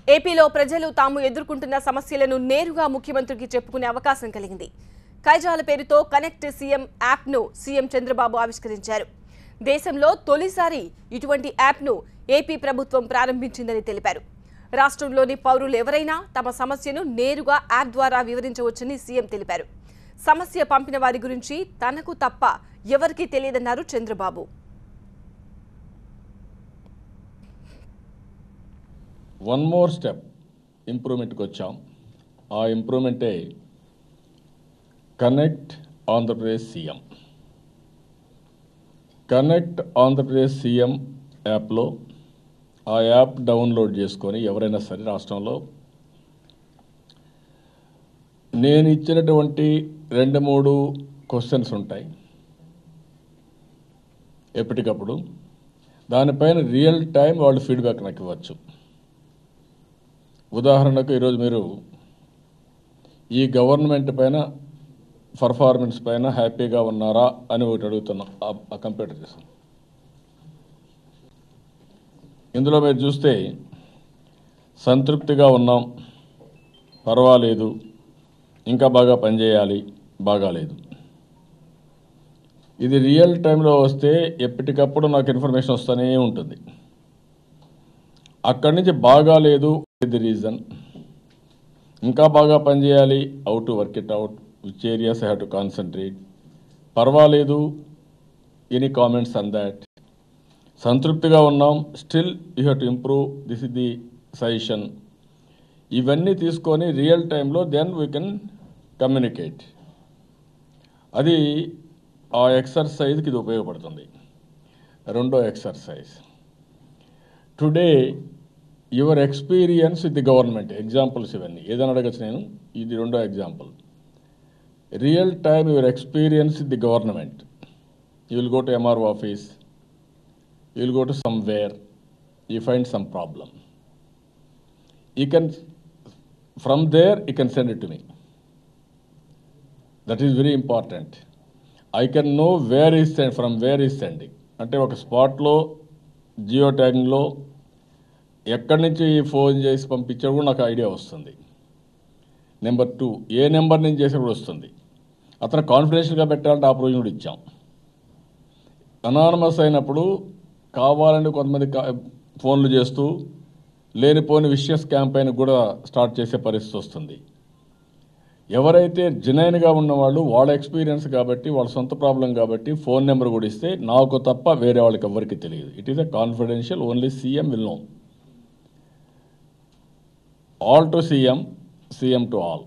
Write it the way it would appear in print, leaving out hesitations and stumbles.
ఏపీలో ప్రజలు తాము ఎదుర్కొంటున్న సమస్యలను నేరుగా ముఖ్యమంత్రికి చెప్పుకునే అవకాశం కలిగింది. కైజాల పేరుతో కనెక్ట్ సీఎం యాప్ను సీఎం చంద్రబాబు ఆవిష్కరించారు. దేశంలో తొలిసారి ఇటువంటి యాప్ను ఏపీ ప్రభుత్వం ప్రారంభించిందని తెలిపారు. రాష్ట్రంలోని పౌరులు ఎవరైనా తమ సమస్యను నేరుగా యాప్ ద్వారా వివరించవచ్చని సీఎం తెలిపారు. సమస్య పంపిన వారి గురించి తనకు తప్ప ఎవరికీ తెలియదన్నారు చంద్రబాబు. వన్ మోర్ స్టెప్ ఇంప్రూవ్మెంట్కి వచ్చాం. ఆ ఇంప్రూవ్మెంటే connect Andhra Pradesh CM. Connect Andhra Pradesh CM యాప్లో ఆ యాప్ డౌన్లోడ్ చేసుకొని ఎవరైనా సరే రాష్ట్రంలో నేను ఇచ్చినటువంటి 2-3 క్వశ్చన్స్ ఉంటాయి ఎప్పటికప్పుడు. దానిపైన రియల్ టైం వాళ్ళు ఫీడ్బ్యాక్ నాకు ఇవ్వచ్చు. ఉదాహరణకు ఈరోజు మీరు ఈ గవర్నమెంట్ పైన పర్ఫార్మెన్స్ పైన హ్యాపీగా ఉన్నారా అని ఒకటి అడుగుతున్నాం ఆ కంప్యూటర్ చేసి. ఇందులో మీరు చూస్తే సంతృప్తిగా ఉన్నాం, పర్వాలేదు, ఇంకా బాగా పనిచేయాలి, బాగాలేదు. ఇది రియల్ టైంలో వస్తే ఎప్పటికప్పుడు నాకు ఇన్ఫర్మేషన్ వస్తూనే ఉంటుంది. అక్కడి నుంచి బాగాలేదు ది రీజన్, ఇంకా బాగా పనిచేయాలి, how to work it out, which areas I have to concentrate, పర్వాలేదు, ఎనీ కామెంట్స్ ఆన్ దాట్, సంతృప్తిగా ఉన్నాం, still you have to improve, this is the suggestion. ఇవన్నీ తీసుకొని రియల్ టైంలో దెన్ వీ కెన్ కమ్యూనికేట్. అది ఆ ఎక్సర్సైజ్కి ఇది ఉపయోగపడుతుంది. రెండో exercise, today your experience with the government, examples ఇవన్నీ ఏదైనా అడగచ్చు నేను. ఇది రెండో example. Real time your experience with the government. You will go to MRO office, you will go to somewhere, you find some problem. You can, from there you can send it to me. That is very important. I can know where is sent, from where is sending. అంటే ఒక స్పాట్లో జియో ట్యాగింగ్లో ఎక్కడి నుంచి phone చేసి పంపించాడు కూడా నాకు idea వస్తుంది. నెంబర్ 2, ఏ నెంబర్ నుంచి చేసి కూడా వస్తుంది. అతను కాన్ఫిడెన్షియల్గా పెట్టాలంటే ఆ ప్రొవిజన్ కూడా ఇచ్చాం. అనానమస్ అయినప్పుడు కావాలని కొంతమంది ఫోన్లు చేస్తూ లేనిపోని విషయస్ క్యాంపెయిన్ కూడా స్టార్ట్ చేసే పరిస్థితి వస్తుంది. ఎవరైతే జెన్యూన్గా ఉన్నవాళ్ళు, వాళ్ళ ఎక్స్పీరియన్స్ కాబట్టి, వాళ్ళ సొంత ప్రాబ్లం కాబట్టి ఫోన్ నెంబర్ కూడా ఇస్తే నాకు తప్ప వేరే వాళ్ళకి ఎవరికి తెలియదు. It is a confidential, only CM will know. All to CM, CM to all.